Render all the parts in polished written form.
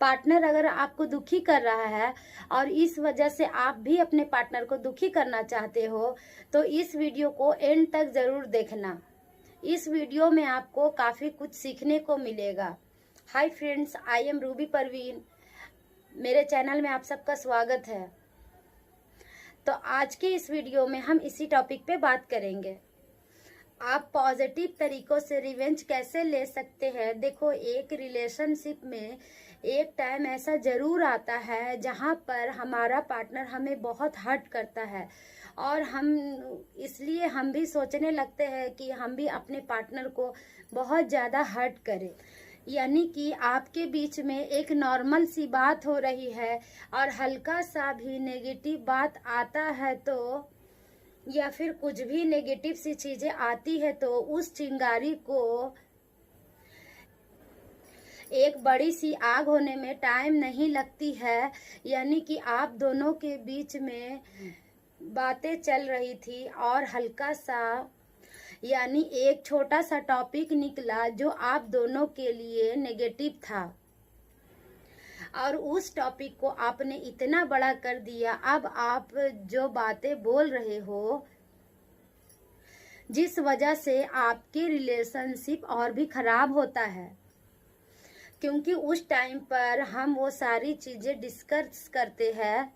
Partner अगर आपको दुखी कर रहा है और इस वजह से आप भी अपने पार्टनर को दुखी करना चाहते हो, तो इस वीडियो को एंड तक ज़रूर देखना। इस वीडियो में आपको काफ़ी कुछ सीखने को मिलेगा। Hi friends, I am Ruby Parveen. मेरे चैनल में आप सबका स्वागत है। तो आज के इस वीडियो में हम इसी टॉपिक पे बात करेंगे। आप पॉजिटिव तरीकों से रिवेंज कैसे ले सकते हैं। देखो, एक रिलेशनशिप में एक टाइम ऐसा ज़रूर आता है जहाँ पर हमारा पार्टनर हमें बहुत हर्ट करता है और इसलिए हम भी सोचने लगते हैं कि हम भी अपने पार्टनर को बहुत ज़्यादा हर्ट करें। यानी कि आपके बीच में एक नॉर्मल सी बात हो रही है और हल्का सा भी नेगेटिव बात आता है तो, या फिर कुछ भी नेगेटिव सी चीजें आती है तो उस चिंगारी को एक बड़ी सी आग होने में टाइम नहीं लगती है। यानी कि आप दोनों के बीच में बातें चल रही थी और हल्का सा यानी एक छोटा सा टॉपिक निकला जो आप दोनों के लिए नेगेटिव था और उस टॉपिक को आपने इतना बड़ा कर दिया। अब आप जो बातें बोल रहे हो जिस वजह से आपकी रिलेशनशिप और भी खराब होता है, क्योंकि उस टाइम पर हम वो सारी चीजें डिस्कस करते हैं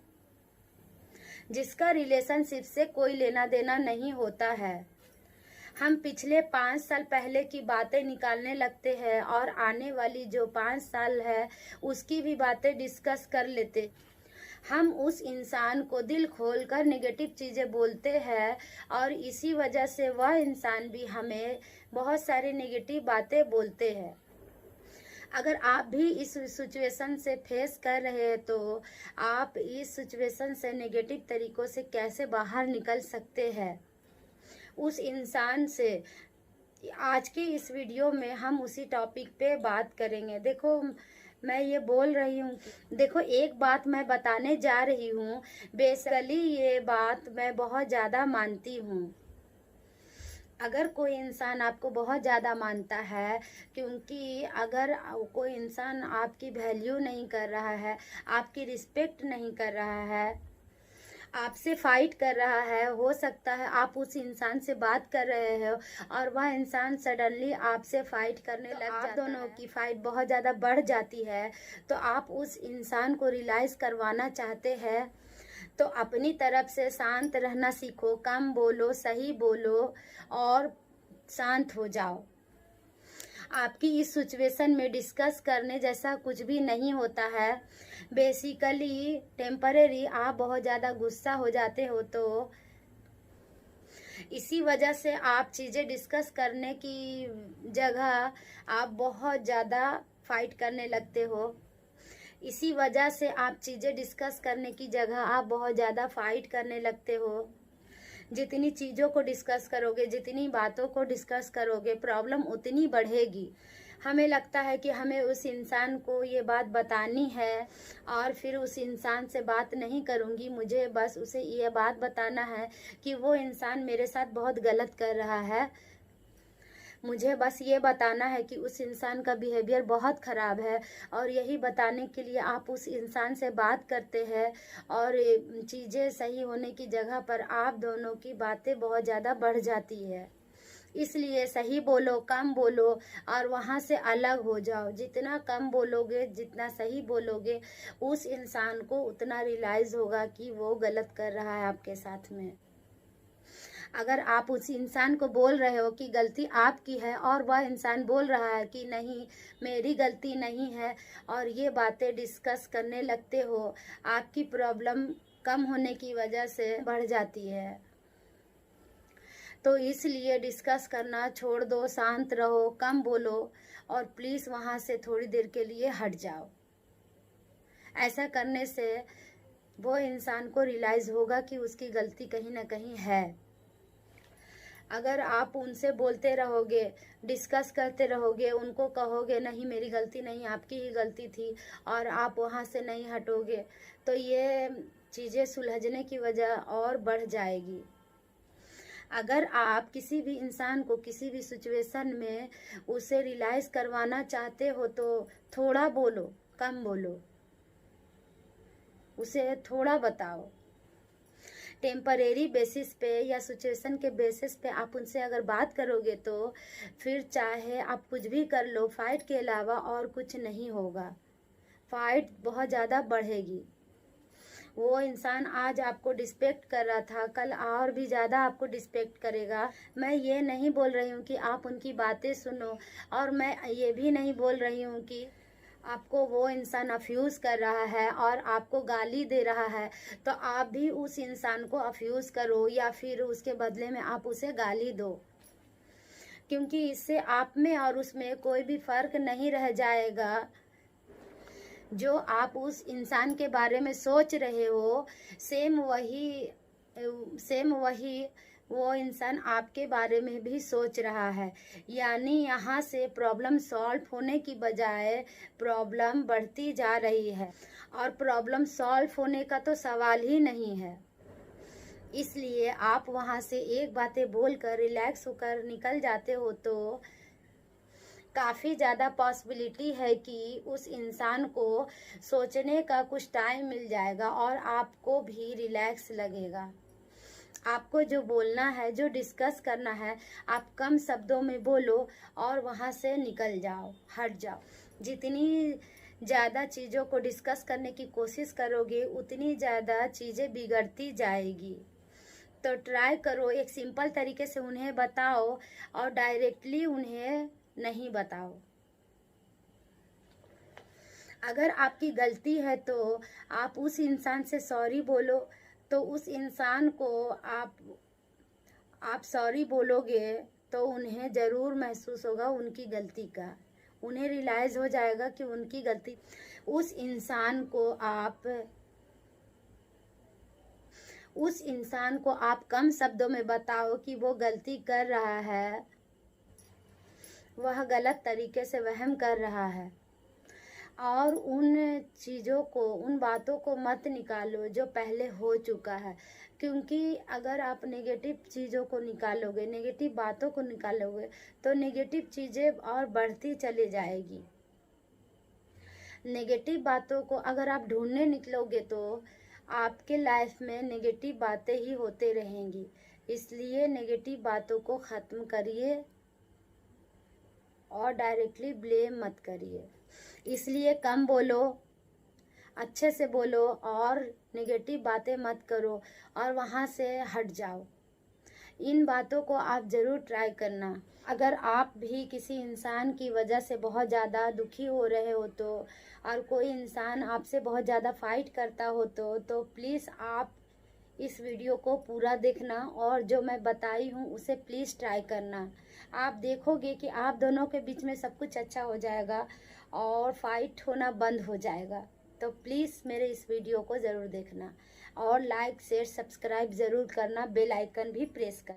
जिसका रिलेशनशिप से कोई लेना देना नहीं होता है। हम पिछले 5 साल पहले की बातें निकालने लगते हैं और आने वाली जो 5 साल है उसकी भी बातें डिस्कस कर लेते। हम उस इंसान को दिल खोल कर नेगेटिव चीज़ें बोलते हैं और इसी वजह से वह इंसान भी हमें बहुत सारी नेगेटिव बातें बोलते हैं। अगर आप भी इस सिचुएशन से फेस कर रहे हैं तो आप इस सिचुएशन से नेगेटिव तरीकों से कैसे बाहर निकल सकते हैं उस इंसान से, आज की इस वीडियो में हम उसी टॉपिक पे बात करेंगे। देखो, मैं ये बोल रही हूँ, देखो एक बात मैं बताने जा रही हूँ, बेसिकली ये बात मैं बहुत ज़्यादा मानती हूँ। अगर कोई इंसान आपको बहुत ज़्यादा मानता है, क्योंकि अगर कोई इंसान आपकी वैल्यू नहीं कर रहा है, आपकी रिस्पेक्ट नहीं कर रहा है, आपसे फाइट कर रहा है, हो सकता है आप उस इंसान से बात कर रहे हो और वह इंसान सडनली आपसे फाइट करने लग जाता है, आप दोनों की फाइट बहुत ज़्यादा बढ़ जाती है, तो आप उस इंसान को रियलाइज़ करवाना चाहते हैं तो अपनी तरफ से शांत रहना सीखो, कम बोलो, सही बोलो और शांत हो जाओ। आपकी इस सिचुएशन में डिस्कस करने जैसा कुछ भी नहीं होता है। बेसिकली टेम्परेरी आप बहुत ज़्यादा गुस्सा हो जाते हो तो इसी वजह से आप चीज़ें डिस्कस करने की जगह आप बहुत ज़्यादा फाइट करने लगते हो। इसी वजह से आप चीज़ें डिस्कस करने की जगह आप बहुत ज़्यादा फाइट करने लगते हो। जितनी चीज़ों को डिस्कस करोगे, जितनी बातों को डिस्कस करोगे, प्रॉब्लम उतनी बढ़ेगी। हमें लगता है कि हमें उस इंसान को ये बात बतानी है और फिर उस इंसान से बात नहीं करूँगी, मुझे बस उसे ये बात बताना है कि वो इंसान मेरे साथ बहुत गलत कर रहा है। मुझे बस ये बताना है कि उस इंसान का बिहेवियर बहुत ख़राब है और यही बताने के लिए आप उस इंसान से बात करते हैं और चीज़ें सही होने की जगह पर आप दोनों की बातें बहुत ज़्यादा बढ़ जाती है। इसलिए सही बोलो, कम बोलो और वहाँ से अलग हो जाओ। जितना कम बोलोगे, जितना सही बोलोगे, उस इंसान को उतना रियलाइज़ होगा कि वो गलत कर रहा है आपके साथ में। अगर आप उस इंसान को बोल रहे हो कि गलती आपकी है और वह इंसान बोल रहा है कि नहीं मेरी गलती नहीं है और ये बातें डिस्कस करने लगते हो, आपकी प्रॉब्लम कम होने की वजह से बढ़ जाती है। तो इसलिए डिस्कस करना छोड़ दो, शांत रहो, कम बोलो और प्लीज़ वहाँ से थोड़ी देर के लिए हट जाओ। ऐसा करने से वो इंसान को रियलाइज़ होगा कि उसकी गलती कहीं ना कहीं है। अगर आप उनसे बोलते रहोगे, डिस्कस करते रहोगे, उनको कहोगे नहीं मेरी गलती नहीं आपकी ही गलती थी और आप वहाँ से नहीं हटोगे, तो ये चीज़ें सुलझने की वजह और बढ़ जाएगी। अगर आप किसी भी इंसान को किसी भी सिचुएशन में उसे रियलाइज़ करवाना चाहते हो तो थोड़ा बोलो, कम बोलो, उसे थोड़ा बताओ। टेम्परेरी बेसिस पे या सिचुएशन के बेसिस पे आप उनसे अगर बात करोगे तो फिर चाहे आप कुछ भी कर लो, फाइट के अलावा और कुछ नहीं होगा। फाइट बहुत ज़्यादा बढ़ेगी। वो इंसान आज आपको डिस्पेक्ट कर रहा था, कल और भी ज़्यादा आपको डिस्पेक्ट करेगा। मैं ये नहीं बोल रही हूँ कि आप उनकी बातें सुनो, और मैं ये भी नहीं बोल रही हूँ कि आपको वो इंसान अफ्यूज़ कर रहा है और आपको गाली दे रहा है तो आप भी उस इंसान को अफ्यूज़ करो या फिर उसके बदले में आप उसे गाली दो, क्योंकि इससे आप में और उसमें कोई भी फ़र्क नहीं रह जाएगा। जो आप उस इंसान के बारे में सोच रहे हो सेम वही वो इंसान आपके बारे में भी सोच रहा है। यानी यहाँ से प्रॉब्लम सॉल्व होने की बजाय प्रॉब्लम बढ़ती जा रही है, और प्रॉब्लम सॉल्व होने का तो सवाल ही नहीं है। इसलिए आप वहाँ से एक बातें बोलकर रिलैक्स होकर निकल जाते हो तो काफ़ी ज़्यादा पॉसिबिलिटी है कि उस इंसान को सोचने का कुछ टाइम मिल जाएगा और आपको भी रिलैक्स लगेगा। आपको जो बोलना है, जो डिस्कस करना है, आप कम शब्दों में बोलो और वहाँ से निकल जाओ, हट जाओ। जितनी ज़्यादा चीज़ों को डिस्कस करने की कोशिश करोगे उतनी ज़्यादा चीज़ें बिगड़ती जाएगी। तो ट्राई करो, एक सिंपल तरीके से उन्हें बताओ और डायरेक्टली उन्हें नहीं बताओ। अगर आपकी गलती है तो आप उस इंसान से सॉरी बोलो, तो उस इंसान को आप सॉरी बोलोगे तो उन्हें ज़रूर महसूस होगा उनकी गलती का, उन्हें रियलाइज़ हो जाएगा कि उनकी गलती। उस इंसान को आप कम शब्दों में बताओ कि वो गलती कर रहा है, वह गलत तरीके से वहम कर रहा है, और उन चीज़ों को, उन बातों को मत निकालो जो पहले हो चुका है। क्योंकि अगर आप नेगेटिव चीज़ों को निकालोगे, नेगेटिव बातों को निकालोगे तो नेगेटिव चीज़ें और बढ़ती चली जाएगी। नेगेटिव बातों को अगर आप ढूंढने निकलोगे तो आपके लाइफ में नेगेटिव बातें ही होते रहेंगी। इसलिए नेगेटिव बातों को ख़त्म करिए और डायरेक्टली ब्लेम मत करिए। इसलिए कम बोलो, अच्छे से बोलो और नेगेटिव बातें मत करो और वहाँ से हट जाओ। इन बातों को आप ज़रूर ट्राई करना। अगर आप भी किसी इंसान की वजह से बहुत ज़्यादा दुखी हो रहे हो तो, और कोई इंसान आपसे बहुत ज़्यादा फाइट करता हो तो प्लीज़ आप इस वीडियो को पूरा देखना और जो मैं बताई हूँ उसे प्लीज़ ट्राई करना। आप देखोगे कि आप दोनों के बीच में सब कुछ अच्छा हो जाएगा और फाइट होना बंद हो जाएगा। तो प्लीज़ मेरे इस वीडियो को ज़रूर देखना और लाइक शेयर सब्सक्राइब ज़रूर करना, बेल आइकन भी प्रेस करना।